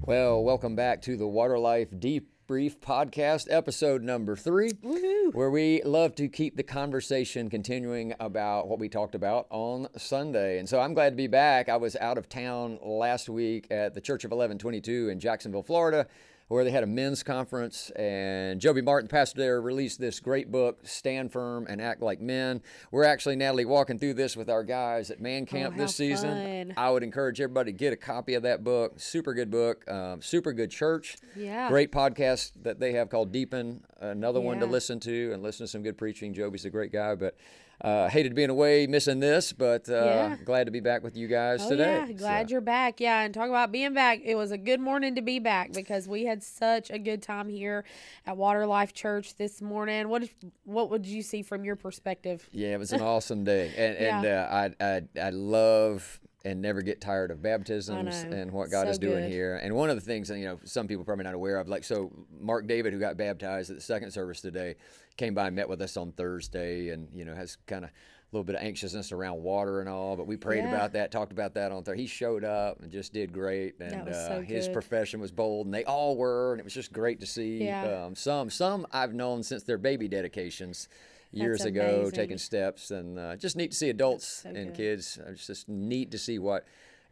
Well, welcome back to the Waterlife Debrief podcast, episode number 3, where we love to keep the conversation continuing about what we talked about on Sunday. And so I'm glad to be back. I was out of town last week at the Church of 1122 in Jacksonville, Florida, where they had a men's conference, and Joby Martin, the pastor there, released this great book, Stand Firm and Act Like Men. We're actually, Natalee, walking through this with our guys at Man Camp this season. Fun. I would encourage everybody to get a copy of that book. Super good book, super good church. Yeah. Great podcast that they have called Deepen, another one to listen to, and listen to some good preaching. Joby's a great guy, but hated being away, missing this, but glad to be back with you guys today. Yeah, glad you're back. Yeah, and talk about being back. It was a good morning to be back because we had such a good time here at Waterlife Church this morning. What would you see from your perspective? Yeah, it was an awesome day, and I love and never get tired of baptisms and what God is doing here. And one of the things that, some people are probably not aware of, so Mark David, who got baptized at the second service today, came by and met with us on Thursday, and has kind of a little bit of anxiousness around water and all, but we prayed about that, talked about that on Thursday. He showed up and just did great, and his profession was bold, and they all were, and it was just great to see. Some I've known since their baby dedications years ago, taking steps, and just neat to see adults and kids. It's just neat to see what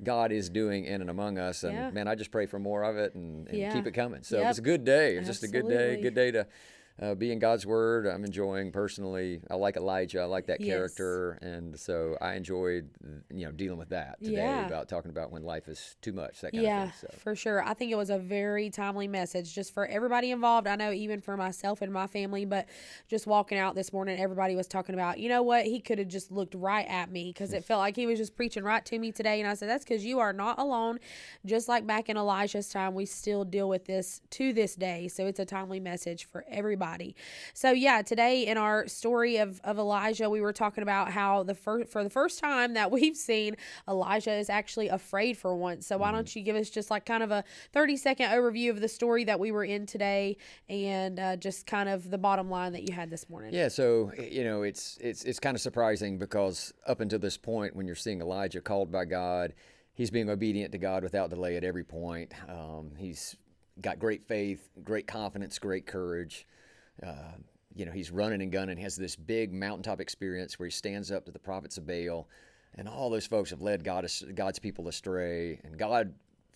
God is doing in and among us, and man, I just pray for more of it and keep it coming. So it was a good day. It was just a good day to be in God's Word. I'm enjoying personally. I like Elijah. I like that character, and so I enjoyed, dealing with that today about talking about when life is too much. That kind of thing. So. For sure. I think it was a very timely message just for everybody involved. I know even for myself and my family, but just walking out this morning, everybody was talking about, you know what? He could have just looked right at me because it felt like he was just preaching right to me today. And I said, that's because you are not alone. Just like back in Elijah's time, we still deal with this to this day. So it's a timely message for everybody. So today in our story of Elijah, we were talking about how for the first time that we've seen, Elijah is actually afraid for once. So why don't you give us just like kind of a 30-second overview of the story that we were in today, and just kind of the bottom line that you had this morning. Yeah, so it's kind of surprising because up until this point, when you're seeing Elijah called by God, he's being obedient to God without delay at every point. He's got great faith, great confidence, great courage. He's running and gunning. He has this big mountaintop experience where he stands up to the prophets of Baal, and all those folks have led God's people astray. And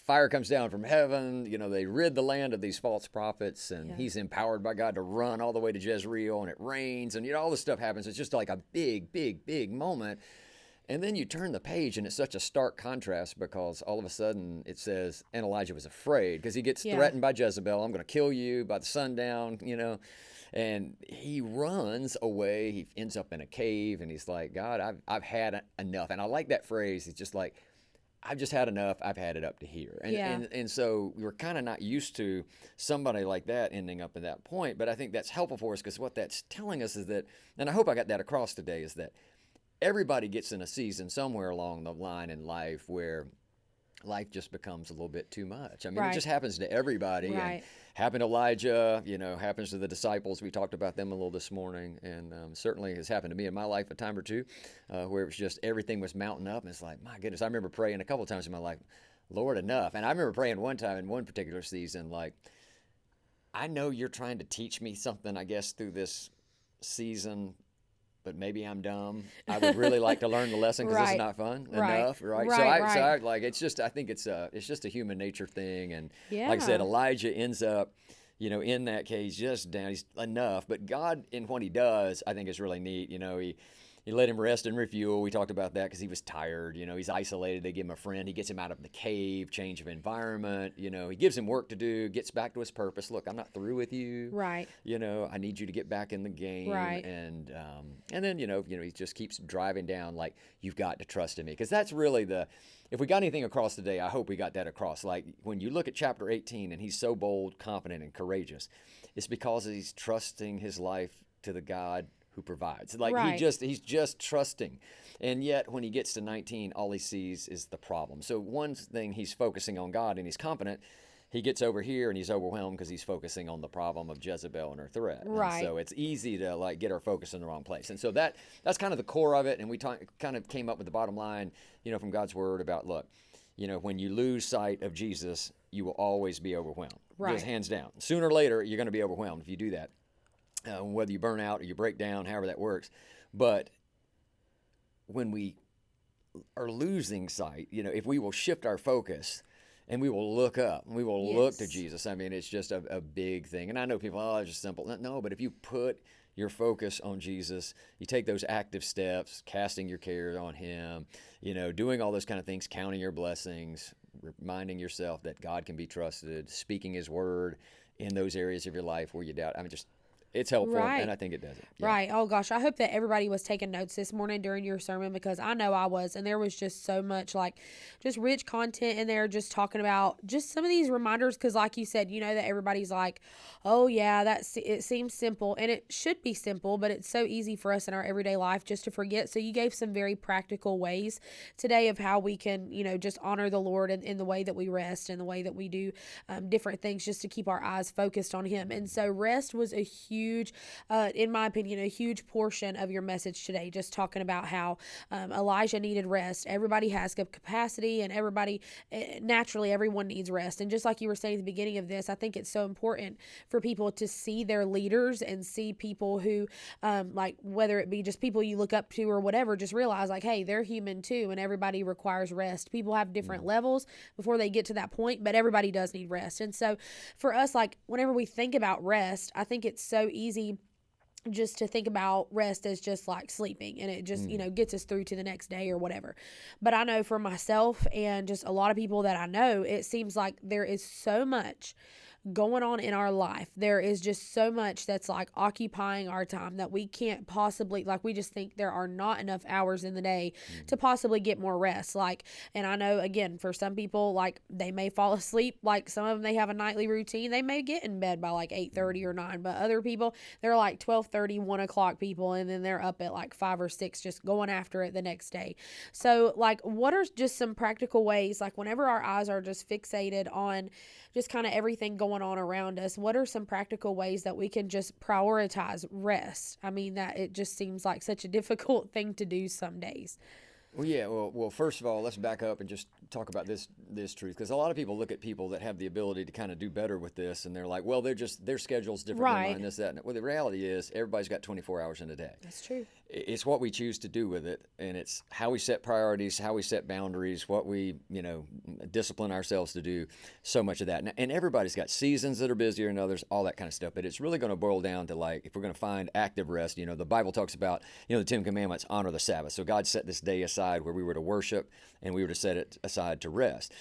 fire comes down from heaven. They rid the land of these false prophets, and he's empowered by God to run all the way to Jezreel, and it rains, and all this stuff happens. It's just like a big, big, big moment. And then you turn the page, and it's such a stark contrast because all of a sudden it says, and Elijah was afraid because he gets threatened by Jezebel. I'm going to kill you by the sundown, and he runs away. He ends up in a cave, and he's like, God, I've had enough. And I like that phrase. It's just like, I've just had enough. I've had it up to here. And so we're kind of not used to somebody like that ending up at that point. But I think that's helpful for us because what that's telling us is that, and I hope I got that across today, is that everybody gets in a season somewhere along the line in life where life just becomes a little bit too much. I mean, it just happens to everybody. And happened to Elijah, happens to the disciples. We talked about them a little this morning, and certainly has happened to me in my life a time or two, where it was just everything was mounting up, and it's like, my goodness, I remember praying a couple of times in my life, Lord, enough. And I remember praying one time in one particular season, like, I know you're trying to teach me something, I guess, through this season, but maybe I'm dumb. I would really like to learn the lesson because it's not fun enough, right? So I like, it's just, I think it's just a human nature thing. And like I said, Elijah ends up, in that case, just down. He's enough. But God, in what he does, I think is really neat. He let him rest and refuel. We talked about that because he was tired. He's isolated. They give him a friend. He gets him out of the cave, change of environment. He gives him work to do, gets back to his purpose. Look, I'm not through with you. Right. I need you to get back in the game. Right. And then, he just keeps driving down like, you've got to trust in me. Because that's really if we got anything across today, I hope we got that across. Like when you look at chapter 18 and he's so bold, confident, and courageous, it's because he's trusting his life to the God who provides. Like he's just trusting. And yet when he gets to 19, all he sees is the problem. So one thing, he's focusing on God and he's confident. He gets over here and he's overwhelmed because he's focusing on the problem of Jezebel and her threat. Right. And so it's easy to get our focus in the wrong place. And so that's kind of the core of it. And we kind of came up with the bottom line, from God's word about, look, when you lose sight of Jesus, you will always be overwhelmed. Right. Just hands down. Sooner or later, you're going to be overwhelmed if you do that, whether you burn out or you break down, however that works. But when we are losing sight, if we will shift our focus and we will look up and we will look to Jesus, I mean, it's just a big thing. And I know people, it's just simple. No, but if you put your focus on Jesus, you take those active steps, casting your cares on him, doing all those kind of things, counting your blessings, reminding yourself that God can be trusted, speaking his word in those areas of your life where you doubt. I mean, it's helpful, Right. and I think it does it. Yeah. Right. Oh, gosh. I hope that everybody was taking notes this morning during your sermon, because I know I was. And there was just so much, just rich content in there, just talking about just some of these reminders. Because like you said, that everybody's like, oh, yeah, it seems simple. And it should be simple, but it's so easy for us in our everyday life just to forget. So you gave some very practical ways today of how we can, just honor the Lord in the way that we rest and the way that we do different things just to keep our eyes focused on him. And so rest was a huge, in my opinion, a huge portion of your message today, just talking about how Elijah needed rest. Everybody has capacity, and naturally everyone needs rest. And just like you were saying at the beginning of this, I think it's so important for people to see their leaders and see people who, whether it be just people you look up to or whatever, just realize hey, they're human too, and everybody requires rest. People have different levels before they get to that point, but everybody does need rest. And so for us, whenever we think about rest, I think it's so easy just to think about rest as just like sleeping, and it just, gets us through to the next day or whatever. But I know for myself and just a lot of people that I know, it seems like there is so much going on in our life. There is just so much that's occupying our time that we can't possibly, we just think there are not enough hours in the day to possibly get more rest. And I know, again, for some people, they may fall asleep. Some of them, they have a nightly routine. They may get in bed by 8:30 or 9, but other people, they're 12:30, 1 o'clock people, and then they're up at 5 or 6 just going after it the next day. So what are just some practical ways, whenever our eyes are just fixated on just kind of everything going on around us, what are some practical ways that we can just prioritize rest? I mean, that it just seems like such a difficult thing to do some days. Well, yeah. Well, first of all, let's back up and just talk about this truth, because a lot of people look at people that have the ability to kind of do better with this, and they're like, well, their schedule's different than mine, this, that. And well, the reality is, everybody's got 24 hours in a day. That's true. It's what we choose to do with it, and it's how we set priorities, how we set boundaries, what we, discipline ourselves to do, so much of that. And everybody's got seasons that are busier than others, all that kind of stuff. But it's really going to boil down to if we're going to find active rest, the Bible talks about, the 10 Commandments, honor the Sabbath. So God set this day aside where we were to worship and we were to set it aside to rest.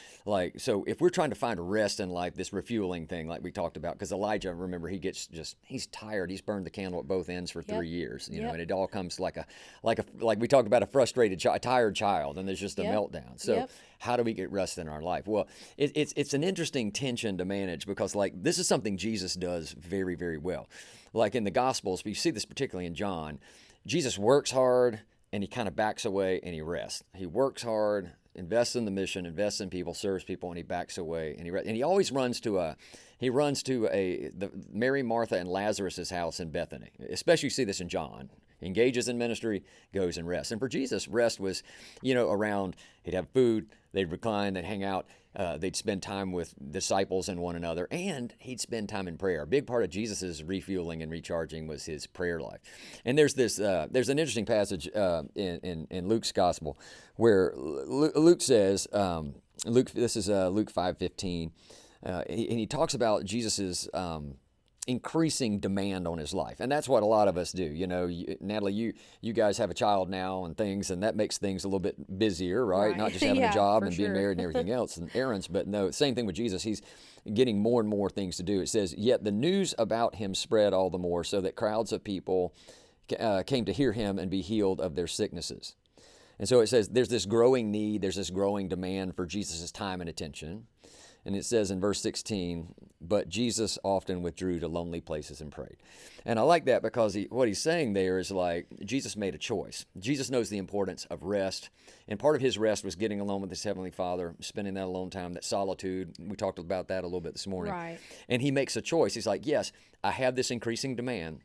So if we're trying to find rest in life, this refueling thing, like we talked about, because Elijah, remember, he's tired. He's burned the candle at both ends for 3 years, and it all comes like we talked about, a frustrated a tired child, and there's just a meltdown. So how do we get rest in our life? Well, it's an interesting tension to manage, because this is something Jesus does very, very well. In the Gospels, we see this particularly in John. Jesus works hard and he kind of backs away and he rests. He works hard, invests in the mission, invests in people, serves people, and he backs away and he rests. And he always runs to the Mary, Martha, and Lazarus' house in Bethany. Especially you see this in John. He engages in ministry, goes and rests. And for Jesus, rest was, around, he'd have food, they'd recline, they'd hang out, they'd spend time with disciples and one another, and he'd spend time in prayer. A big part of Jesus's refueling and recharging was his prayer life. And there's an interesting passage in Luke's gospel where Luke says, this is Luke 5:15, and he talks about Jesus's increasing demand on his life. And that's what a lot of us do. Natalee, you guys have a child now and things, and that makes things a little bit busier, right? Not just having a job and being married and everything else and errands, but no, same thing with Jesus. He's getting more and more things to do. It says, yet the news about him spread all the more, so that crowds of people came to hear him and be healed of their sicknesses. And so it says there's this growing need, there's this growing demand for Jesus' time and attention. And it says in verse 16, but Jesus often withdrew to lonely places and prayed. And I like that, because what he's saying there is Jesus made a choice. Jesus knows the importance of rest. And part of his rest was getting alone with his Heavenly Father, spending that alone time, that solitude. We talked about that a little bit this morning. Right. And he makes a choice. He's like, yes, I have this increasing demand,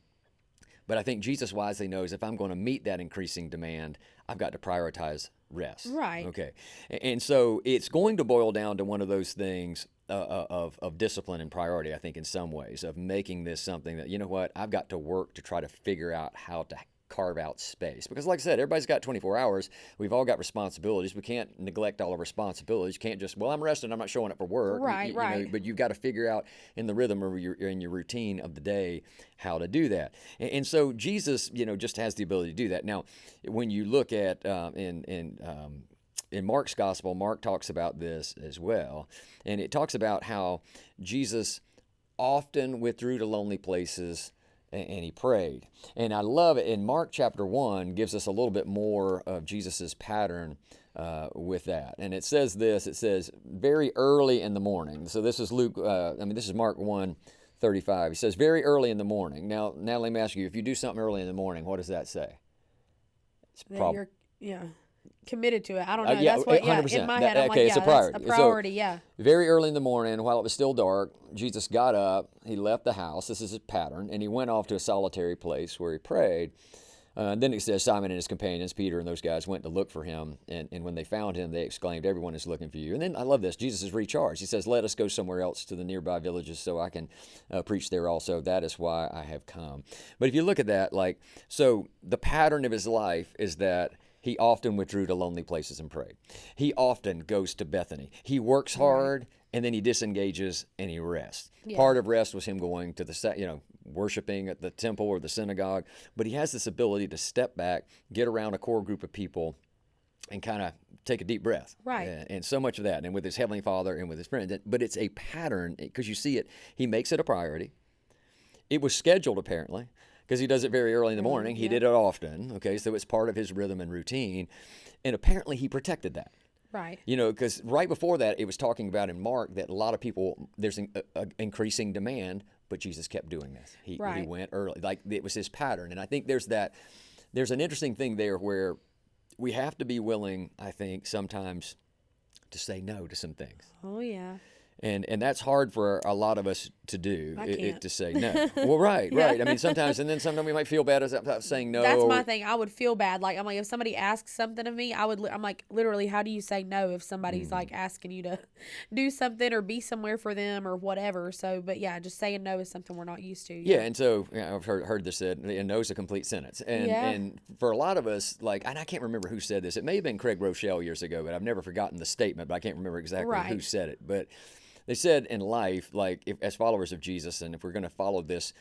but I think Jesus wisely knows if I'm going to meet that increasing demand, I've got to prioritize rest. Right. Okay. And so it's going to boil down to one of those things of discipline and priority, I think, in some ways, of making this something that, you know what, I've got to work to try to figure out how to carve out space. Because like I said, everybody's got 24 hours. We've all got responsibilities. We can't neglect all our responsibilities. You can't just, well, I'm resting, I'm not showing up for work. Right, right. You know, but you've got to figure out in the rhythm or in your routine of the day how to do that. And so Jesus, you know, just has the ability to do that. Now, when you look at in Mark's gospel, Mark talks about this as well. And it talks about how Jesus often withdrew to lonely places and he prayed. And I love it. In Mark chapter 1 gives us a little bit more of Jesus's pattern with that. And it says this, it says, very early in the morning. So this is this is Mark 1:35. He says, very early in the morning. Now, Natalee, let me ask you, if you do something early in the morning, what does that say? It's you're committed to it. I don't know. Yeah, that's what, 100%. in my head, I'm Okay, like, it's a priority. That's a priority, So, very early in the morning, while it was still dark, Jesus got up, he left the house, this is his pattern, and he went off to a solitary place where he prayed. Then it says Simon and his companions, Peter and those guys, went to look for him, and when they found him, they exclaimed, everyone is looking for you. And then, I love this, Jesus is recharged. He says, let us go somewhere else to the nearby villages so I can preach there also. That is why I have come. But if you look at that, so the pattern of his life is that he often withdrew to lonely places and prayed. He often goes to Bethany. He works hard, and then he disengages and he rests. Yeah. Part of rest was him going to worshiping at the temple or the synagogue. But he has this ability to step back, get around a core group of people, and kind of take a deep breath. Right. And so much of that, and with his Heavenly Father and with his friends. But it's a pattern, because you see it, he makes it a priority. It was scheduled, apparently, because he does it very early in the morning. He did it often, okay? So it's part of his rhythm and routine. And apparently he protected that. Right. You know, because right before that, it was talking about in Mark that a lot of people, there's an increasing demand, but Jesus kept doing this. He went early. Like, it was his pattern. And I think there's an interesting thing there where we have to be willing, I think, sometimes to say no to some things. Oh, yeah. And that's hard for a lot of us to do, to say no. Well, right. I mean, sometimes we might feel bad about saying no. That's my thing. I would feel bad. I'm like, if somebody asks something of me, I'm like, literally, how do you say no if somebody's like asking you to do something or be somewhere for them or whatever? So, but yeah, just saying no is something we're not used to. Yeah, and so I've heard this said, no is a complete sentence. And for a lot of us, and I can't remember who said this. It may have been Craig Rochelle years ago, but I've never forgotten the statement, but I can't remember exactly who said it. But they said in life, as followers of Jesus, and if we're going to follow this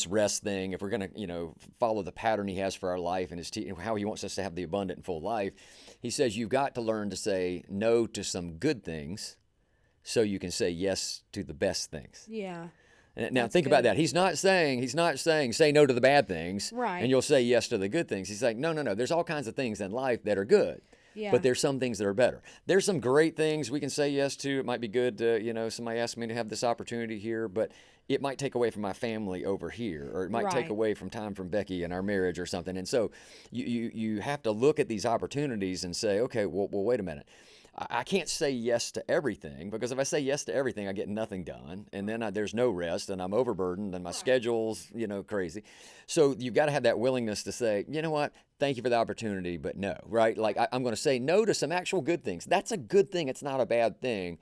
rest thing, if we're going to, follow the pattern he has for our life and how he wants us to have the abundant and full life, he says you've got to learn to say no to some good things so you can say yes to the best things. Yeah. Now think about that. He's not saying say no to the bad things, and you'll say yes to the good things. He's like, no. There's all kinds of things in life that are good. Yeah. But there's some things that are better. There's some great things we can say yes to. It might be good to, somebody asked me to have this opportunity here, but it might take away from my family over here, or it might take away from time from Becky and our marriage or something. And so you have to look at these opportunities and say, okay, well, wait a minute. I can't say yes to everything, because if I say yes to everything, I get nothing done, and then there's no rest, and I'm overburdened, and my schedule's crazy. So you've got to have that willingness to say, you know what, thank you for the opportunity, but no, right? I'm going to say no to some actual good things. That's a good thing. It's not a bad thing.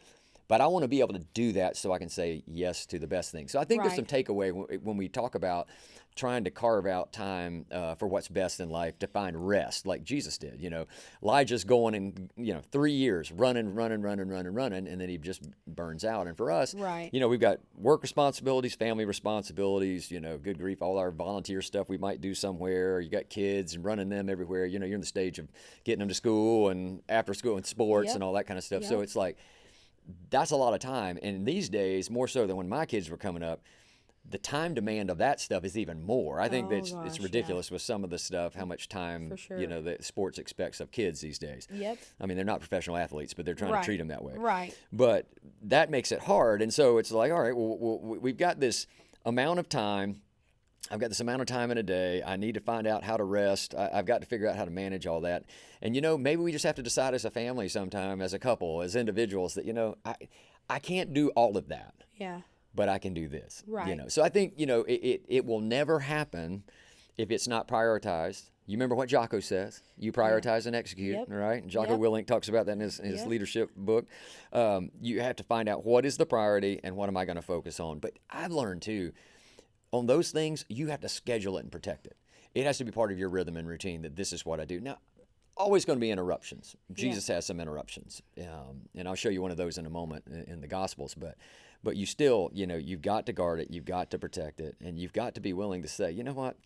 But I want to be able to do that so I can say yes to the best thing. So I think there's some takeaway when we talk about trying to carve out time for what's best in life, to find rest like Jesus did. Elijah's going in 3 years running, and then he just burns out. And for us, we've got work responsibilities, family responsibilities, good grief, all our volunteer stuff we might do somewhere. You got kids and running them everywhere. You're in the stage of getting them to school and after school and sports and all that kind of stuff. So it's like, that's a lot of time. And these days, more so than when my kids were coming up, the time demand of that stuff is even more. I think it's ridiculous with some of the stuff, how much time, that sports expects of kids these days. Yep. I mean, they're not professional athletes, but they're trying to treat them that way. Right. But that makes it hard. And so it's like, all right, well, we've got this amount of time. I've got this amount of time in a day. I need to find out how to rest. I've got to figure out how to manage all that. And, maybe we just have to decide as a family sometime, as a couple, as individuals, that, I can't do all of that. Yeah. But I can do this. Right. So I think, it will never happen if it's not prioritized You remember what Jocko says. You prioritize and execute, Yep. right? And Jocko Yep. Willink talks about that in his Yep. leadership book. You have to find out what is the priority and what am I going to focus on. But I've learned, too, on those things, you have to schedule it and protect it. It has to be part of your rhythm and routine that this is what I do. Now, always going to be interruptions. Jesus has some interruptions. And I'll show you one of those in a moment in the Gospels. But you still, you've got to guard it. You've got to protect it. And you've got to be willing to say, you know what?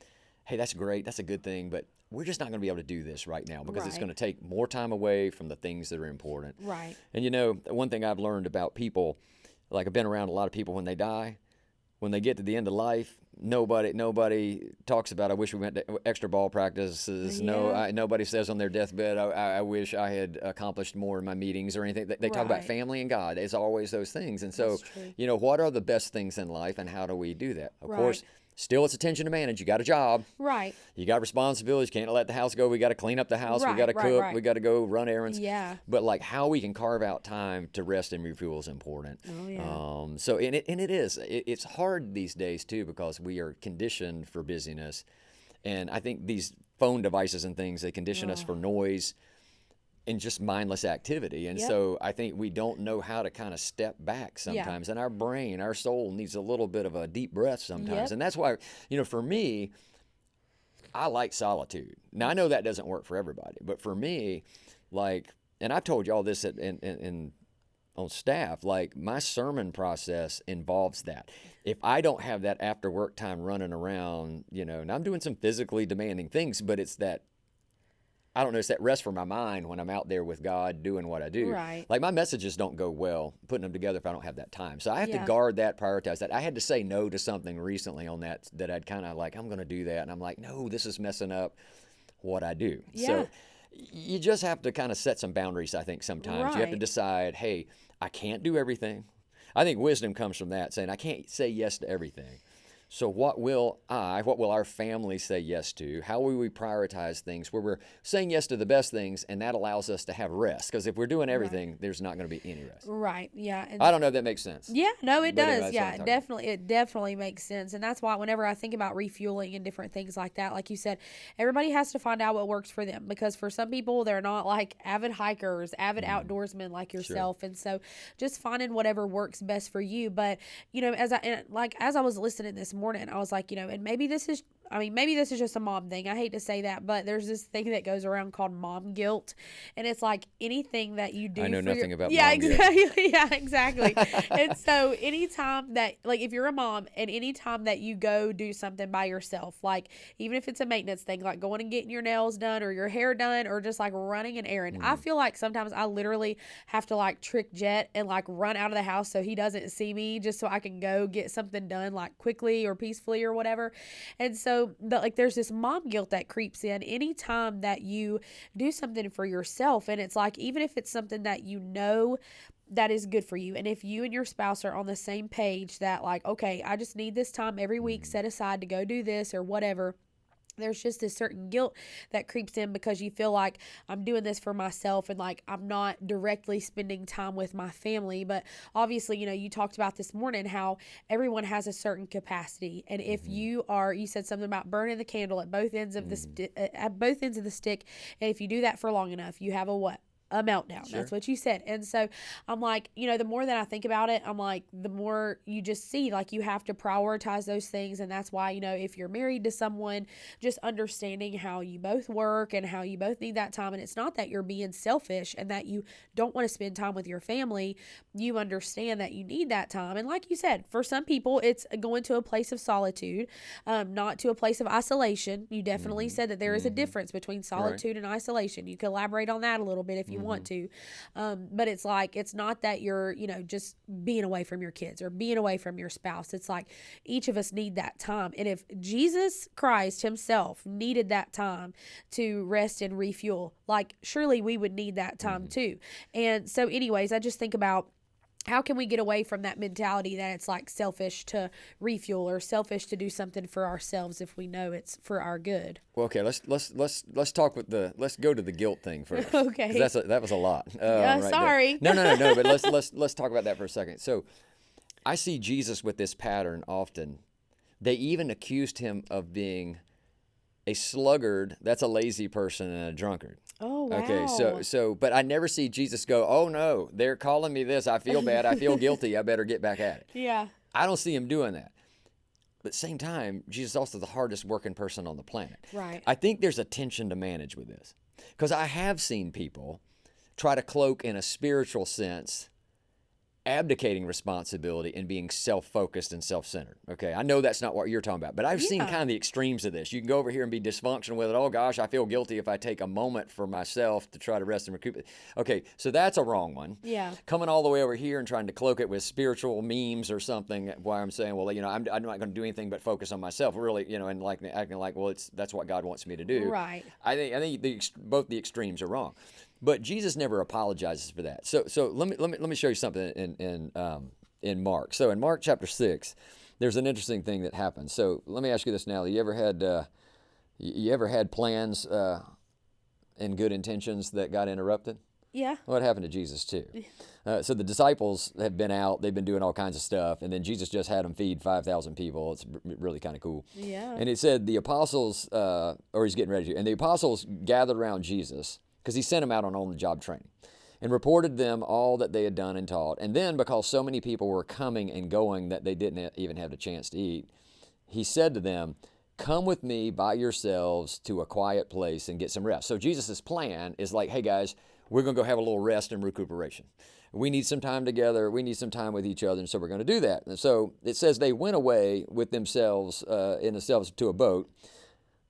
Hey, that's great. That's a good thing. But we're just not going to be able to do this right now because it's Right. going to take more time away from the things that are important. Right. And, one thing I've learned about people, like I've been around a lot of people when they die, when they get to the end of life, nobody talks about, I wish we went to extra ball practices. Yeah. Nobody says on their deathbed, I wish I had accomplished more in my meetings or anything. They talk about Right. family and God. It's always those things. And so, That's true. what are the best things in life and how do we do that? Of Right. course, still it's attention to manage. You got a job. Right. You got responsibilities. You can't let the house go. We got to clean up the house. We Right, got to right, cook. right. We got to go run errands. Yeah. But like how we can carve out time to rest and refuel is important. Oh, yeah. So it's hard these days too because we are conditioned for busyness, and I think these phone devices and things, they condition us for noise and just mindless activity. And Yep. so I think we don't know how to kind of step back sometimes. And our brain, our soul needs a little bit of a deep breath sometimes. Yep. And that's why, for me, I like solitude. Now I know that doesn't work for everybody, but for me, and I've told you all this on staff, like my sermon process involves that. If I don't have that after work time running around, and I'm doing some physically demanding things, but it's that, I don't know, it's that rest for my mind when I'm out there with God doing what I do. Right. Like my messages don't go well putting them together if I don't have that time. So I have to Yeah. guard that, prioritize that. I had to say no to something recently on that I'd kind of I'm going to do that. And I'm like, no, this is messing up what I do. Yeah. So you just have to kind of set some boundaries, I think, sometimes. You have to Right. decide, hey, I can't do everything. I think wisdom comes from that, saying I can't say yes to everything. So what will our family say yes to? How will we prioritize things where we're saying yes to the best things, and that allows us to have rest? Because if we're doing everything, there's not going to be any rest. Right. Yeah. And I don't know if that makes sense. yeah, no, it But anyway, does. that's what Yeah, I'm talking it definitely makes sense. And that's why whenever I think about refueling and different things like that, like you said, everybody has to find out what works for them because for some people they're not like avid hikers, avid outdoorsmen like yourself. And so just finding whatever works best for you. But, as I was listening this morning, I was like, and maybe this is just a mom thing. I hate to say that, but there's this thing that goes around called mom guilt. And it's like anything that you do. I know nothing about yeah, mom guilt. exactly. Yeah, exactly. And so anytime that, like, if you're a mom and anytime that you go do something by yourself, like even if it's a maintenance thing, like going and getting your nails done or your hair done or just like running an errand, I feel like sometimes I literally have to like trick Jet and like run out of the house so he doesn't see me just so I can go get something done like quickly or peacefully or whatever. And so there's this mom guilt that creeps in anytime that you do something for yourself. And it's like, even if it's something that that is good for you. And if you and your spouse are on the same page that like, okay, I just need this time every week set aside to go do this or whatever, there's just this certain guilt that creeps in because you feel like I'm doing this for myself and like I'm not directly spending time with my family. But obviously, you talked about this morning how everyone has a certain capacity. And if you said something about burning the candle at both ends of the stick. And if you do that for long enough, you have a meltdown. Sure. That's what you said. And so I'm like, the more that I think about it, I'm like, the more you just see, like, you have to prioritize those things. And that's why, if you're married to someone, just understanding how you both work and how you both need that time. And it's not that you're being selfish and that you don't want to spend time with your family. You understand that you need that time. And like you said, for some people, it's going to a place of solitude, not to a place of isolation. You definitely said that there is a difference between solitude and isolation. You can elaborate on that a little bit if you want to. But it's like, it's not that you're, just being away from your kids or being away from your spouse. It's like each of us need that time. And if Jesus Christ himself needed that time to rest and refuel, like surely we would need that time too. And so anyways, I just think about how can we get away from that mentality that it's like selfish to refuel or selfish to do something for ourselves if we know it's for our good? Well, okay, let's talk let's go to the guilt thing first. Okay. 'Cause that was a lot. Yeah, right sorry. there. No. But let's talk about that for a second. So, I see Jesus with this pattern often. They even accused him of being a sluggard, that's a lazy person and a drunkard. Oh, wow. Okay, but I never see Jesus go, oh no, they're calling me this. I feel bad. I feel guilty. I better get back at it. Yeah. I don't see him doing that. But at the same time, Jesus is also the hardest working person on the planet. Right. I think there's a tension to manage with this. Because I have seen people try to cloak in a spiritual sense abdicating responsibility and being self-focused and self-centered. Okay, I know that's not what you're talking about, but I've seen kind of the extremes of this. You can go over here and be dysfunctional with it. Oh gosh, I feel guilty if I take a moment for myself to try to rest and recoup. Okay, so that's a wrong one. Yeah. Coming all the way over here and trying to cloak it with spiritual memes or something, why I'm saying, well, I'm not going to do anything but focus on myself, really, and like acting like, well, that's what God wants me to do. Right. I think both the extremes are wrong. But Jesus never apologizes for that. So let me show you something in Mark. So in Mark chapter 6, there's an interesting thing that happens. So let me ask you this now: you ever had plans and good intentions that got interrupted? Yeah. Well, it happened to Jesus too. So the disciples have been out; they've been doing all kinds of stuff, and then Jesus just had them feed 5,000 people. It's really kind of cool. Yeah. And it said the apostles, or he's getting ready to, and the apostles gathered around Jesus, because he sent them out on on-the-job training, and reported them all that they had done and taught. And then, because so many people were coming and going that they didn't even have the chance to eat, he said to them, come with me by yourselves to a quiet place and get some rest. So Jesus' plan is like, hey guys, we're going to go have a little rest and recuperation. We need some time together. We need some time with each other, and so we're going to do that. And so it says they went away with themselves, to a boat,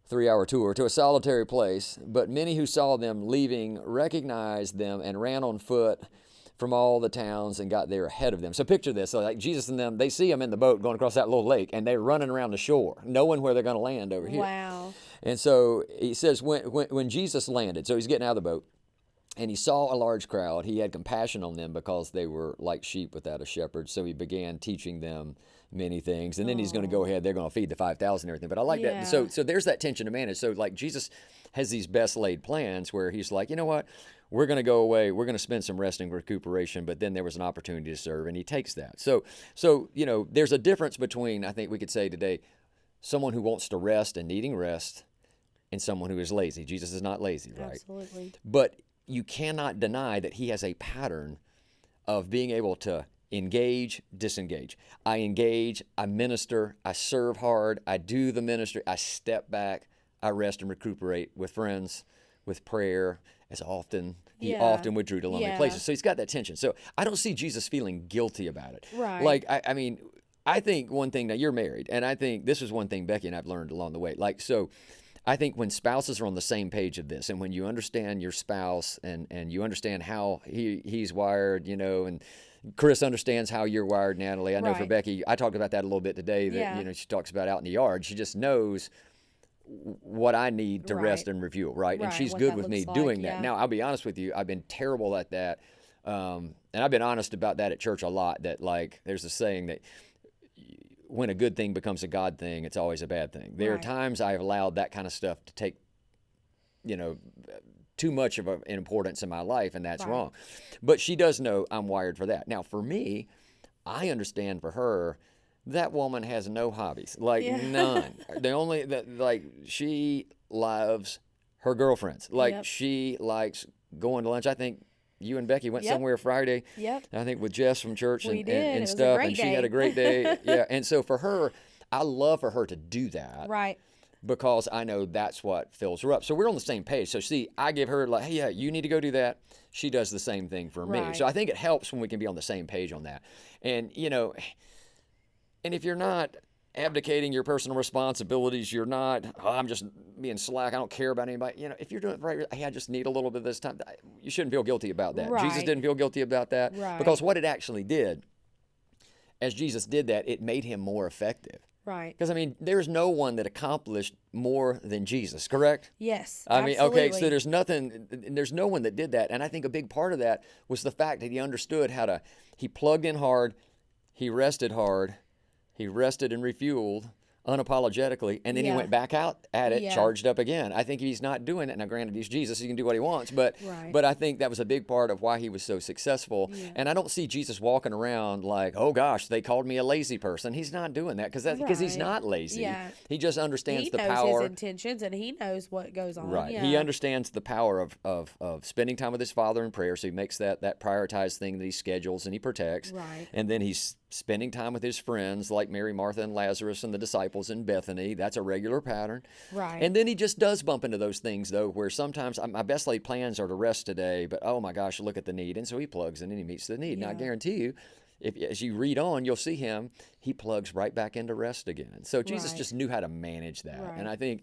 3-hour tour, to a solitary place, but many who saw them leaving recognized them and ran on foot from all the towns and got there ahead of them. So picture this, so like Jesus and them, they see them in the boat going across that little lake, and they're running around the shore, knowing where they're going to land over here. Wow. And so he says when Jesus landed, so he's getting out of the boat, and he saw a large crowd, he had compassion on them because they were like sheep without a shepherd, so he began teaching them many things. And then he's going to go ahead, they're going to feed the 5,000 and everything. But I like that. So there's that tension to manage. So like Jesus has these best laid plans where he's like, you know what? We're going to go away. We're going to spend some rest and recuperation, but then there was an opportunity to serve, and he takes that. So there's a difference between, I think we could say today, someone who wants to rest and needing rest and someone who is lazy. Jesus is not lazy, right? Absolutely. But you cannot deny that he has a pattern of being able to engage, disengage. I engage, I minister, I serve hard, I do the ministry, I step back, I rest and recuperate with friends, with prayer, as often. He often withdrew to lonely places. So he's got that tension. So I don't see Jesus feeling guilty about it. Right. Like, I think one thing, now you're married, and I think this is one thing Becky and I've learned along the way. Like, so I think when spouses are on the same page of this, and when you understand your spouse and you understand how he's wired, and Chris understands how you're wired, Natalie. I know for Becky, I talked about that a little bit today, that, she talks about out in the yard. She just knows what I need to rest and refuel, right? And she's good with me doing that. Now, I'll be honest with you, I've been terrible at that. And I've been honest about that at church a lot, that like, there's a saying that when a good thing becomes a God thing, it's always a bad thing. There are times I've allowed that kind of stuff to take, too much of an importance in my life, and that's wrong. But she does know I'm wired for that. Now, for me, I understand for her, that woman has no hobbies, like none. The only she loves her girlfriends. Like she likes going to lunch. I think you and Becky went somewhere Friday. I think with Jess from church and stuff, and she had a great day. And so for her, I love for her to do that. Right. Because I know that's what fills her up. So we're on the same page. So see, I give her like, hey, yeah, you need to go do that. She does the same thing for me. So I think it helps when we can be on the same page on that. And, and if you're not abdicating your personal responsibilities, you're not, I'm just being slack, I don't care about anybody. If you're doing it right, hey, I just need a little bit of this time. You shouldn't feel guilty about that. Jesus didn't feel guilty about that. Because what it actually did, as Jesus did that, it made him more effective. Right. Because, there's no one that accomplished more than Jesus, correct? Yes, okay, so there's no one that did that. And I think a big part of that was the fact that he understood he plugged in hard, he rested and refueled unapologetically, and then he Yeah. went back out at it, Yeah. charged up again. I think he's not doing it. Now, granted, he's Jesus; he can do what he wants, but Right. but I think that was a big part of why he was so successful. Yeah. And I don't see Jesus walking around like, "Oh gosh, they called me a lazy person." He's not doing that because he's Right. not lazy. Yeah. He just understands He the knows power. his intentions and he knows what goes on. Right. Yeah. He understands the power of spending time with his Father in prayer. So he makes that prioritized thing that he schedules and he protects. Right. And then he's spending time with his friends like Mary, Martha, and Lazarus and the disciples in Bethany. That's a regular pattern. Right. And then he just does bump into those things, though, where sometimes my best laid plans are to rest today, but oh my gosh, look at the need. And so he plugs in and he meets the need. Now, I Yeah. guarantee you, if as you read on, you'll see him, he plugs right back into rest again. So Jesus Right. just knew how to manage that. Right. And I think,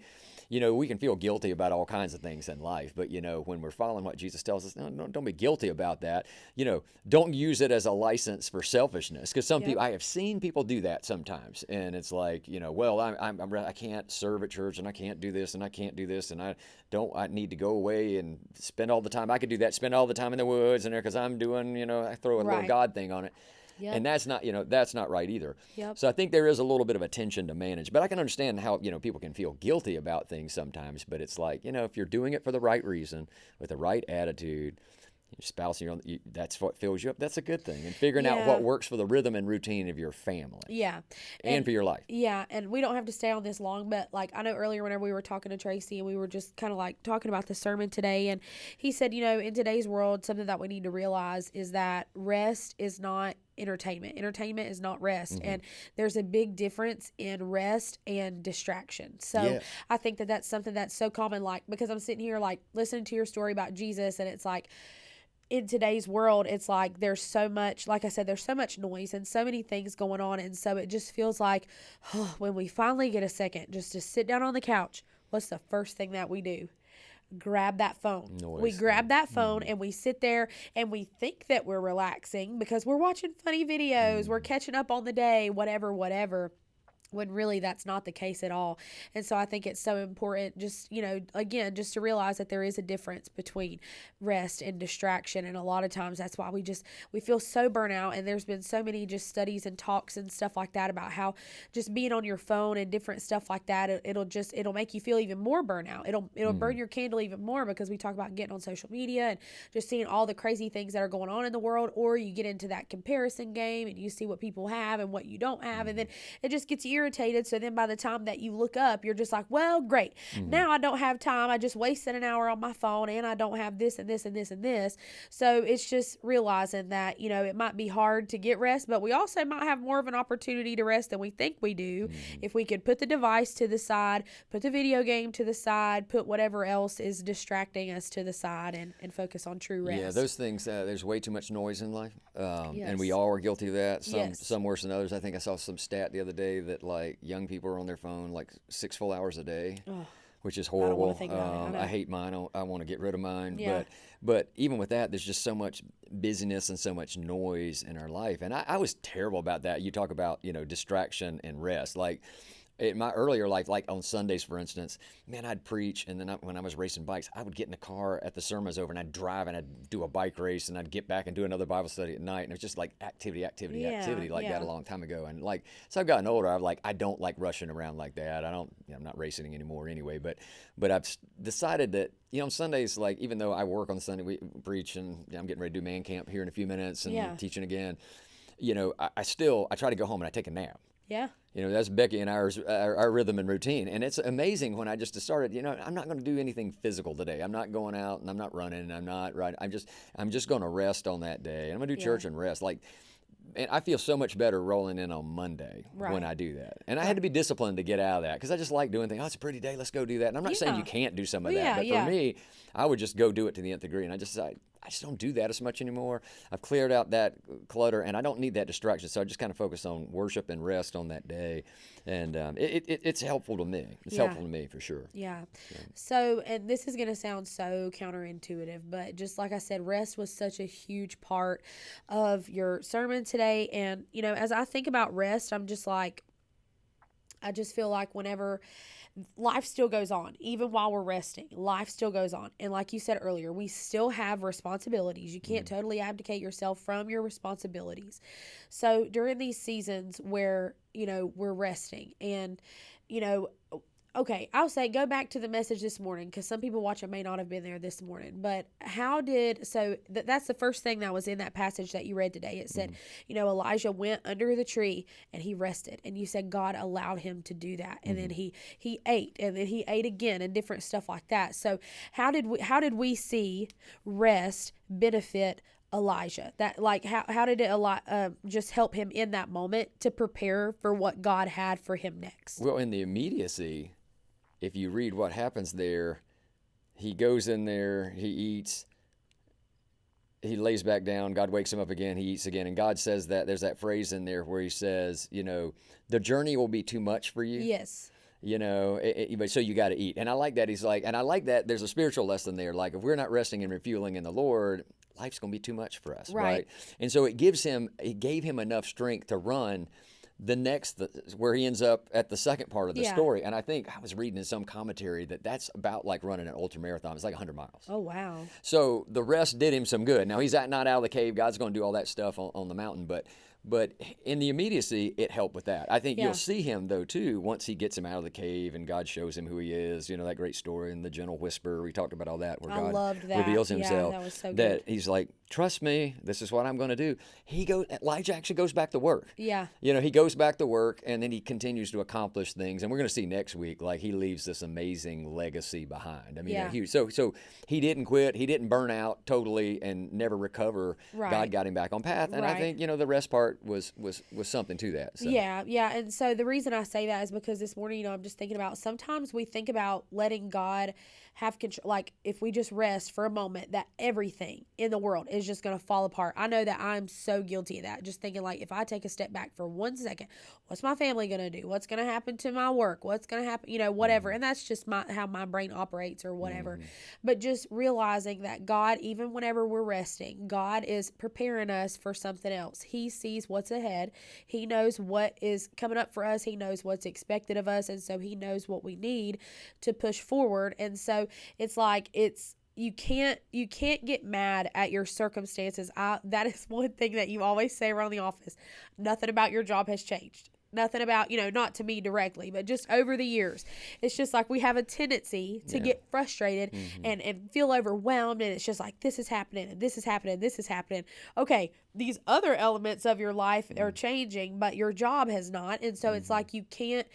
we can feel guilty about all kinds of things in life, but when we're following what Jesus tells us, no, don't be guilty about that. Don't use it as a license for selfishness, because some Yep. people, I have seen people do that sometimes, and it's like, well, I can't serve at church, and I can't do this, and I can't do this, and I need to go away and spend all the time. I could do that, spend all the time in the woods and there, because I'm doing, I throw a little Right. God thing on it. Yep. And that's not right either. Yep. So I think there is a little bit of a tension to manage, but I can understand how, people can feel guilty about things sometimes, but it's like, if you're doing it for the right reason, with the right attitude, your spouse, that's what fills you up. That's a good thing. And figuring out Yeah. what works for the rhythm and routine of your family Yeah. and for your life. Yeah, and we don't have to stay on this long, but I know earlier whenever we were talking to Tracy and we were just kind of talking about the sermon today, and he said, in today's world, something that we need to realize is that rest is not entertainment. Entertainment is not rest. Mm-hmm. And there's a big difference in rest and distraction. So Yeah. I think that that's something that's so common, because I'm sitting here listening to your story about Jesus, and it's like, in today's world, it's like there's so much, like I said, there's so much noise and so many things going on. And so it just feels like when we finally get a second just to sit down on the couch, what's the first thing that we do? Grab that phone. We Noise. grab that phone and we sit there and we think that we're relaxing because we're watching funny videos, we're catching up on the day, whatever, when really that's not the case at all. And so I think it's so important just, again, just to realize that there is a difference between rest and distraction. And a lot of times that's why we feel so burnt out. And there's been so many just studies and talks and stuff like that about how just being on your phone and different stuff like that, it'll make you feel even more burnout. It'll burn your candle even more, because we talk about getting on social media and just seeing all the crazy things that are going on in the world, or you get into that comparison game and you see what people have and what you don't have. And then it just gets irritated. So then by the time that you look up, you're just like, well, great. Now I don't have time. I just wasted an hour on my phone, and I don't have this and this and this and this. So it's just realizing that, it might be hard to get rest, but we also might have more of an opportunity to rest than we think we do. If we could put the device to the side, put the video game to the side, put whatever else is distracting us to the side, and focus on true rest. Yeah, those things, there's way too much noise in life. And we Yes. all are guilty of that. Yes. Some worse than others. I think I saw some stat the other day that young people are on their phone 6 full hours a day, which is horrible. wanna think about it. I know. I hate mine. I want to get rid of mine. Yeah. But even with that, there's just so much busyness and so much noise in our life. And I was terrible about that. You talk about, distraction and rest. In my earlier life, on Sundays, for instance, man, I'd preach, and then when I was racing bikes, I would get in the car at the sermon was over, and I'd drive, and I'd do a bike race, and I'd get back and do another Bible study at night, and it was just activity Yeah. that a long time ago. And so I've gotten older, I don't like rushing around like that. I'm not racing anymore anyway, but I've decided that, on Sundays, even though I work on Sunday, we preach, and I'm getting ready to do man camp here in a few minutes and Yeah. teaching again, I try to go home and I take a nap. Yeah. That's Becky and our rhythm and routine. And it's amazing when I just started, I'm not going to do anything physical today. I'm not going out and I'm not running. I'm not right. I'm just going to rest on that day. I'm going to do church and rest. And I feel so much better rolling in on Monday when I do that. And I had to be disciplined to get out of that, because I just like doing things. Oh, it's a pretty day. Let's go do that. And I'm not saying you can't do some of that. But for me, I would just go do it to the nth degree. And I just don't do that as much anymore. I've cleared out that clutter, and I don't need that distraction. So I just kind of focus on worship and rest on that day. And it's helpful to me. It's helpful to me for sure. Yeah. So, and this is going to sound so counterintuitive, but just like I said, rest was such a huge part of your sermon today. And, as I think about rest, I'm just I just feel like whenever life still goes on, even while we're resting, life still goes on. And like you said earlier, we still have responsibilities. You can't totally abdicate yourself from your responsibilities. So during these seasons where, we're resting, and you know, okay, I'll say go back to the message this morning because some people watching may not have been there this morning. But that's the first thing that was in that passage that you read today. It said, Elijah went under the tree and he rested, and you said God allowed him to do that, and then he ate, and then he ate again, and different stuff like that. So how did we see rest benefit Elijah? That, like, how did it just help him in that moment to prepare for what God had for him next? Well, in the immediacy, if you read what happens there, he goes in there, he eats, he lays back down, God wakes him up again, he eats again, and God says that, there's that phrase in there where he says, the journey will be too much for you. Yes. But so you got to eat. And I like that. He's like, and I like that there's a spiritual lesson there. Like, if we're not resting and refueling in the Lord, life's going to be too much for us. Right. And so it gave him enough strength to run where he ends up at the second part of the story. And I think I was reading in some commentary that's about like running an ultra marathon. It's like 100 miles. Oh, wow. So the rest did him some good. Now he's not out of the cave. God's going to do all that stuff on the mountain, but in the immediacy, it helped with that. I think you'll see him, though, too, once he gets him out of the cave and God shows him who he is. That great story in the gentle whisper. We talked about all that, where God reveals himself. That was so good. That he's like, trust me, this is what I'm going to do. Elijah actually goes back to work. Yeah. He goes back to work, and then he continues to accomplish things. And we're going to see next week, like, he leaves this amazing legacy behind. I mean, huge. So he didn't quit. He didn't burn out totally and never recover. Right. God got him back on path. And I think, the rest part was something to that. So. Yeah. And so the reason I say that is because this morning, I'm just thinking about, sometimes we think about letting God have control. Like, if we just rest for a moment, that everything in the world is just going to fall apart. I know that I'm so guilty of that. Just thinking, like, if I take a step back for 1 second, what's my family going to do? What's going to happen to my work? What's going to happen? Whatever. And that's just how my brain operates or whatever. But just realizing that God, even whenever we're resting, God is preparing us for something else. He sees what's ahead. He knows what is coming up for us. He knows what's expected of us. And so he knows what we need to push forward. And so it's like, you can't get mad at your circumstances. That is one thing that you always say around the office. Nothing about your job has changed. Nothing about, not to me directly, but just over the years. It's just like we have a tendency to get frustrated and feel overwhelmed. And it's just like, this is happening and this is happening. This is happening. Okay, these other elements of your life are changing, but your job has not. And so it's like you can't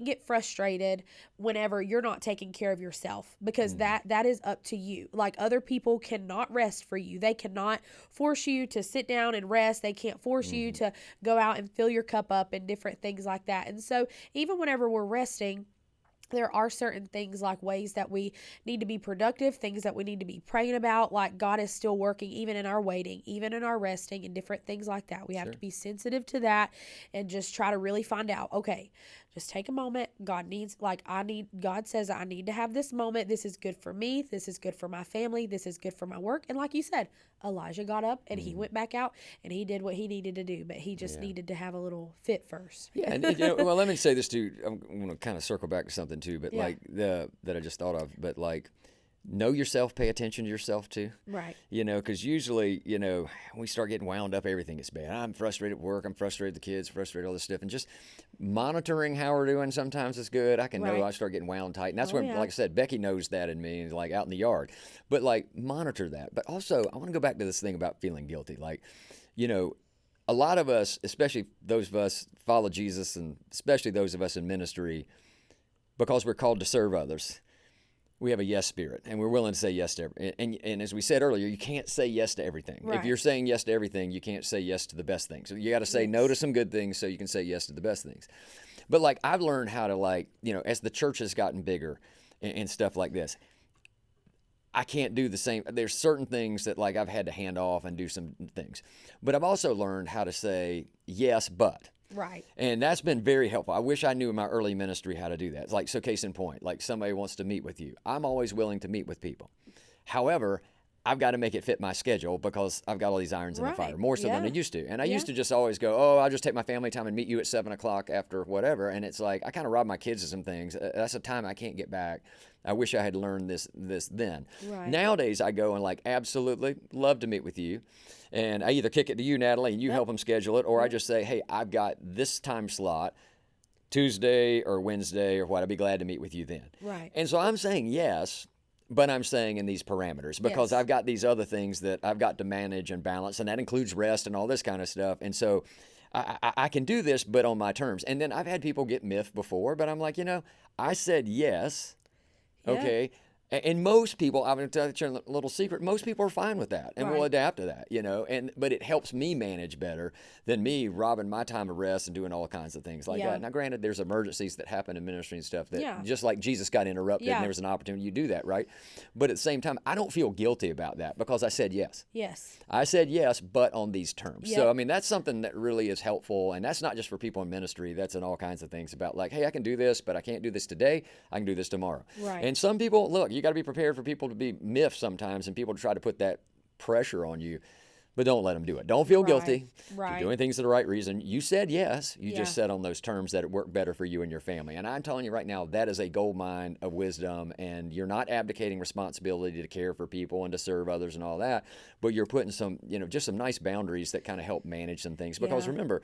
get frustrated whenever you're not taking care of yourself, because that is up to you. Like, other people cannot rest for you. They cannot force you to sit down and rest. They can't force you to go out and fill your cup up and different things like that. And so even whenever we're resting, there are certain things, like ways that we need to be productive, things that we need to be praying about. Like, God is still working even in our waiting, even in our resting, and different things like that. We have to be sensitive to that and just try to really find out, okay, just take a moment. God says I need to have this moment. This is good for me. This is good for my family. This is good for my work. And like you said, Elijah got up and he went back out and he did what he needed to do, but he just needed to have a little fit first. Yeah. And well, let me say this too. I'm going to kind of circle back to something too, but that I just thought of, but like, know yourself, pay attention to yourself too. Right. Because usually, we start getting wound up, everything gets bad. I'm frustrated at work, I'm frustrated with the kids, frustrated all this stuff. And just monitoring how we're doing sometimes is good. I can know I start getting wound tight. And that's when, like I said, Becky knows that in me, like out in the yard. But like, monitor that. But also, I want to go back to this thing about feeling guilty. Like, a lot of us, especially those of us follow Jesus, and especially those of us in ministry, because we're called to serve others, we have a yes spirit, and we're willing to say yes to everything. And as we said earlier, you can't say yes to everything. Right. If you're saying yes to everything, you can't say yes to the best things. So you got to say no to some good things so you can say yes to the best things. But like, I've learned how to, like, as the church has gotten bigger and stuff like this, I can't do the same. There's certain things that, like, I've had to hand off and do some things. But I've also learned how to say yes, but. Right. And that's been very helpful. I wish I knew in my early ministry how to do that. It's like, so case in point, like somebody wants to meet with you. I'm always willing to meet with people. However, I've got to make it fit my schedule because I've got all these irons in the fire, more so than I used to. And I used to just always go, I'll just take my family time and meet you at 7 o'clock after whatever. And it's like, I kind of rob my kids of some things. That's a time I can't get back. I wish I had learned this then. Right. Nowadays, I go and like, absolutely love to meet with you. And I either kick it to you, Natalee, and you help them schedule it, or I just say, hey, I've got this time slot. Tuesday or Wednesday or what, I'd be glad to meet with you then. Right. And so I'm saying yes, but I'm saying in these parameters because Yes. I've got these other things that I've got to manage and balance, and that includes rest and all this kind of stuff. And so I can do this, but on my terms. And then I've had people get miffed before, but I'm like, I said yes. Yeah. Okay. And most people, I'm going to tell you a little secret, most people are fine with that and will Right. adapt to that, but it helps me manage better than me robbing my time of rest and doing all kinds of things like Yeah. that. Now, granted, there's emergencies that happen in ministry and stuff that Yeah. just like Jesus got interrupted Yeah. and there was an opportunity, you do that, right? But at the same time, I don't feel guilty about that because I said yes. Yes. I said yes, but on these terms. Yep. So, I mean, that's something that really is helpful. And that's not just for people in ministry. That's in all kinds of things about like, hey, I can do this, but I can't do this today. I can do this tomorrow. Right. And some people, look, you got to be prepared for people to be miffed sometimes and people to try to put that pressure on you. But don't let them do it. Don't feel guilty. Right. You're doing things for the right reason. You said yes. You Yeah. just said on those terms that it worked better for you and your family. And I'm telling you right now, that is a gold mine of wisdom. And you're not abdicating responsibility to care for people and to serve others and all that. But you're putting some, just some nice boundaries that kind of help manage some things. Because Yeah. remember,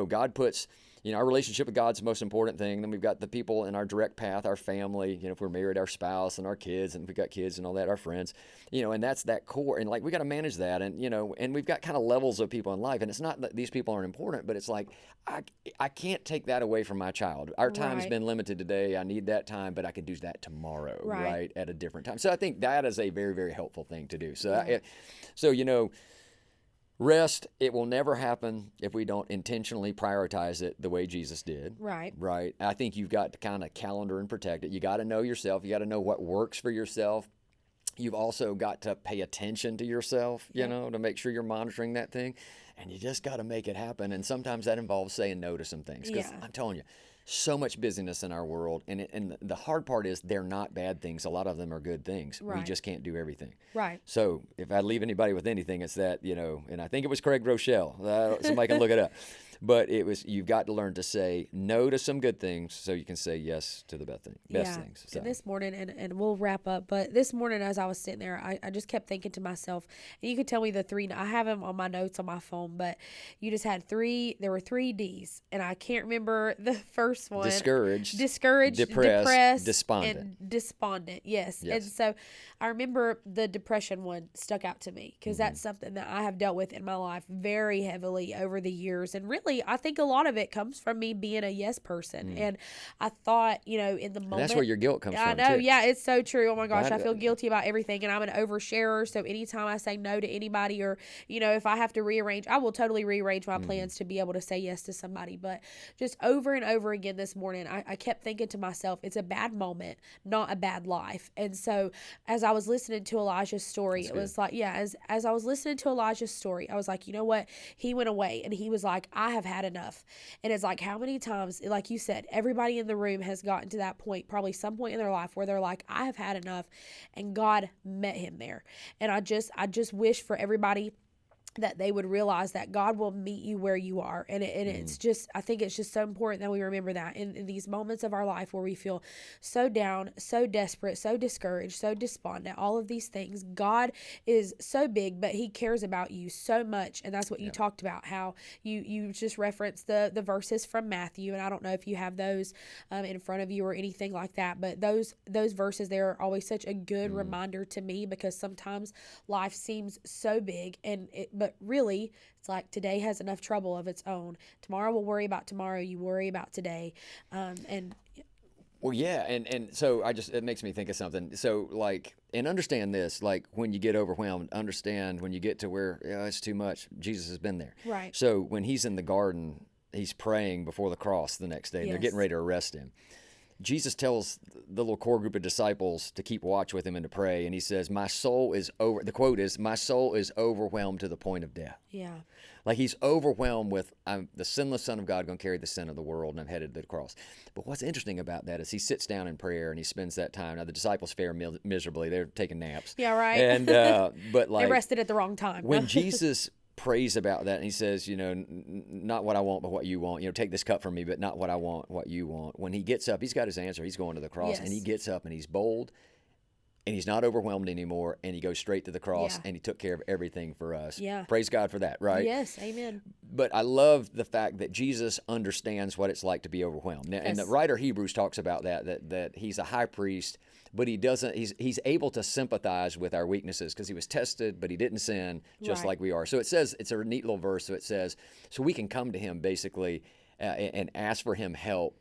God puts, our relationship with God's the most important thing. Then we've got the people in our direct path, our family, if we're married, our spouse and our kids, and we've got kids and all that, our friends, and that's that core. And like, we got to manage that. And, and we've got kind of levels of people in life. And it's not that these people aren't important, but it's like, I can't take that away from my child. Our time's Right. been limited today. I need that time, but I can do that tomorrow, Right. right? At a different time. So I think that is a very, very helpful thing to do. So, Yeah. rest, it will never happen if we don't intentionally prioritize it the way Jesus did. Right. Right. I think you've got to kind of calendar and protect it. You got to know yourself. You got to know what works for yourself. You've also got to pay attention to yourself, to make sure you're monitoring that thing. And you just got to make it happen. And sometimes that involves saying no to some things. Because Yeah. I'm telling you, so much busyness in our world. And the hard part is they're not bad things. A lot of them are good things. We Right. just can't do everything. Right. So if I leave anybody with anything, it's that, and I think it was Craig Rochelle. Somebody can look it up. But you've got to learn to say no to some good things so you can say yes to the best things. So. And this morning, and we'll wrap up, but this morning as I was sitting there, I just kept thinking to myself, and you could tell me the three, I have them on my notes on my phone, but you just had there were 3 Ds, and I can't remember the first one. Discouraged, depressed, despondent. and despondent, yes. Yes. And so I remember the depression one stuck out to me because that's something that I have dealt with in my life very heavily over the years, and really I think a lot of it comes from me being a yes person. And I thought, in the moment. And that's where your guilt comes from, I know, too. yeah, it's so true. Oh my gosh, I Right. feel guilty about everything, and I'm an oversharer. So anytime I say no to anybody, or if I have to rearrange, I will totally rearrange my plans to be able to say yes to somebody. But just over and over again this morning, I kept thinking to myself, it's a bad moment, not a bad life. And so as I was listening to Elijah's story, That's it was like, as I was listening to Elijah's story, I was like, you know what? He went away and he was like, I have had enough. And it's like, how many times, like you said, everybody in the room has gotten to that point, probably some point in their life where they're like, I have had enough, and God met him there. And I just wish for everybody that they would realize that God will meet you where you are. And it's just, I think it's just so important that we remember that in these moments of our life where we feel so down, so desperate, so discouraged, so despondent, all of these things. God is so big, but he cares about you so much. And that's what you talked about, how you just referenced the verses from Matthew. And I don't know if you have those in front of you or anything like that, but those verses, they're always such a good reminder to me, because sometimes life seems so big, but really, it's like today has enough trouble of its own. Tomorrow we'll worry about tomorrow. You worry about today. Well, yeah, and so it makes me think of something. So, and understand this, when you get overwhelmed, understand when you get to where it's too much, Jesus has been there. Right. So when he's in the garden, he's praying before the cross the next day, and they're getting ready to arrest him. Jesus tells the little core group of disciples to keep watch with him and to pray. And he says, the quote is, my soul is overwhelmed to the point of death. Yeah. Like he's overwhelmed with, I'm the sinless Son of God going to carry the sin of the world, and I'm headed to the cross. But what's interesting about that is he sits down in prayer and he spends that time. Now the disciples fare miserably. They're taking naps. Yeah, right. And, but they rested at the wrong time. When Jesus prays about that and he says, not what I want, but what you want, take this cup from me, but not what I want, what you want. When he gets up, he's got his answer. He's going to the cross, and he gets up and he's bold. and he's not overwhelmed anymore, and he goes straight to the cross, Yeah. and he took care of everything for us. Yeah. Praise God for that, right? Yes, amen. But I love the fact that Jesus understands what it's like to be overwhelmed. Now, and the Yes. writer Hebrews talks about that he's a high priest, but he's able to sympathize with our weaknesses because he was tested, but he didn't sin just Right. like we are. So it says, it's a neat little verse. So it says, so we can come to him basically and ask for him help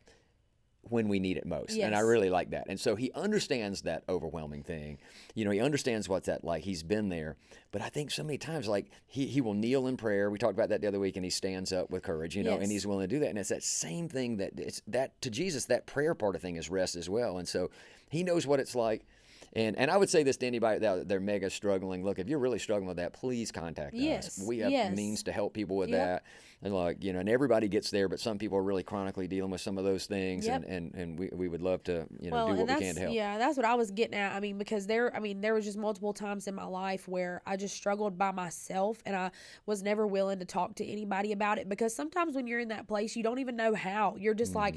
when we need it most. And I Yes. really like that. And so he understands that overwhelming thing. You know, he understands what's that like. He's been there. But I think so many times, like, he will kneel in prayer. We talked about that the other week, and he stands up with courage, you know, Yes. and he's willing to do that. And it's that same thing that to Jesus, that prayer part of thing is rest as well. And so he knows what it's like. And I would say this to anybody that they're mega struggling. Look, if you're really struggling with that, please contact Yes, us. We have yes. means to help people with Yep. that. And like, you know, and everybody gets there, but some people are really chronically dealing with some of those things. Yep. And we would love to, you know, Well, do and what we that's can to help. yeah, that's what I was getting at. I mean, because there was just multiple times in my life where I just struggled by myself, and I was never willing to talk to anybody about it, because sometimes when you're in that place, you don't even know how. You're just like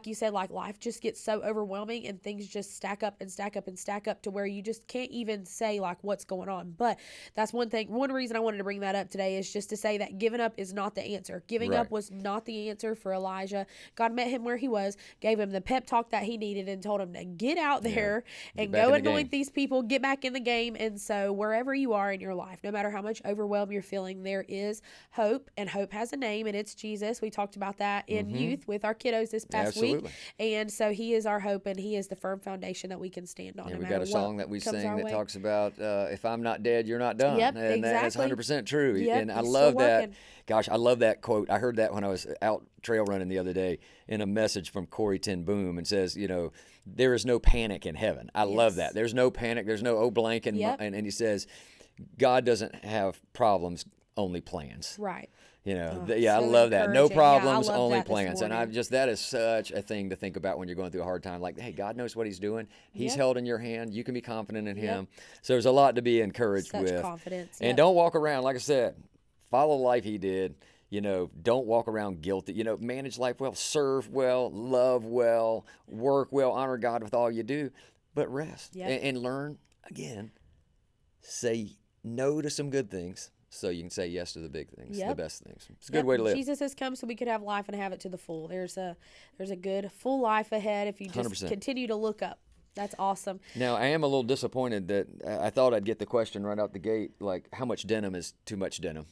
you said, like life just gets so overwhelming, and things just stack up and stack up and stack up to where you just can't even say like what's going on. But that's one thing. One reason I wanted to bring that up today is just to say that giving up is not the answer. Giving Right. up was not the answer for Elijah. God met him where he was, gave him the pep talk that he needed, and told him to get out there and back go in the anoint game. these people, get back in the game. And so wherever you are in your life, no matter how much overwhelm you're feeling, there is hope, and hope has a name, and it's Jesus. We talked about that in youth with our kiddos this past Absolutely. week. And so he is our hope, and he is the firm foundation that we can stand on. And no we've matter got a what song that we comes sing our that way. talks about if I'm not dead, you're not done. Yep, And that's exactly. 100% true. Yep, And I he's love still that. working. Gosh, I love that quote. I heard that when I was out trail running the other day in a message from Corey Ten Boom, and says, you know, there is no panic in heaven. I love Yes. that. There's no panic. There's no blank. And, Yep. and he says, God doesn't have problems, only plans. Right. You know, Oh, yeah, I so love that. No encouraging. Yeah, I problems, love only that this plans. And morning. that is such a thing to think about when you're going through a hard time. Like, hey, God knows what he's doing. He's Yep. held in your hand. You can be confident in Yep. him. So there's a lot to be encouraged Such with. confidence. And Yep. don't walk around, like I said, follow the life he did. You know, don't walk around guilty. You know, manage life well, serve well, love well, work well, honor God with all you do, but rest Yep. and learn, again, say no to some good things so you can say yes to the big things, the Yep. best things. It's a good Yep, way to live. Jesus has come so we could have life and have it to the full. There's a good full life ahead if you just 100%. continue to look up. That's awesome. Now, I am a little disappointed that I thought I'd get the question right out the gate, like, how much denim is too much denim?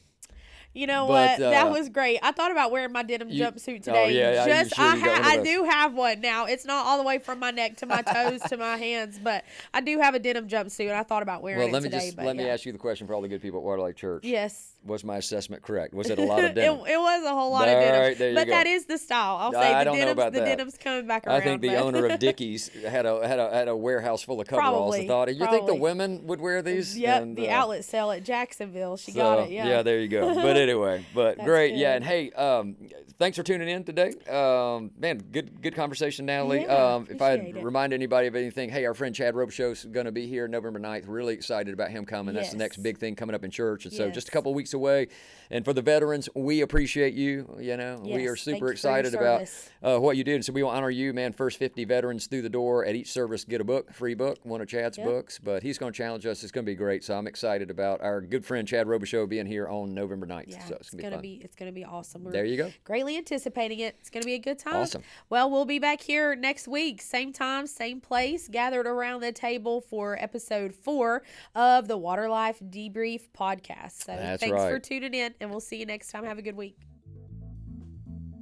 You know But, what? That was great. I thought about wearing my denim jumpsuit today. yeah, you Just sure you got one of I those? do have one now. It's not all the way from my neck to my toes to my hands, but I do have a denim jumpsuit, and I thought about wearing Well, it let me today. just but let me yeah. ask you the question for all the good people at Waterlife Church. Yes. Was my assessment correct? Was it a lot of denim? It was a whole lot All of denim, right, there you but go. that is the style. I'll say I the don't know denim's about the that. denim's coming back around. I think the but- owner of Dickies had a warehouse full of coveralls. Probably, And thought, you think the probably. women would wear these? Yep, And, the outlet sale at Jacksonville. She got it. Yeah. there you go. But anyway, That's great. Yeah, good. and hey, thanks for tuning in today. Man, good conversation, Natalee. Yeah, If I appreciate it. remind anybody of anything, hey, our friend Chad Robeshow's going to be here November 9th. Really excited about him coming. That's the next Yes. big thing coming up in church. And so just a Yes. couple of weeks away. And for the veterans, we appreciate you. You know, we Yes, are thank super you for your excited about service. what you did. So we will honor you, man. First 50 veterans through the door at each service get a book, free book, one of Chad's Yep. books. But he's going to challenge us. It's going to be great. So I'm excited about our good friend Chad Robeshow being here on November 9th. Yeah, So it's going to be fun. it's gonna be awesome. We're There you go. greatly anticipating it. It's gonna be a good time. Awesome. Well, we'll be back here next week, same time, same place, gathered around the table for episode 4 of the Waterlife Debrief podcast. So That's thanks for right. tuning in, and we'll see you next time. Have a good week.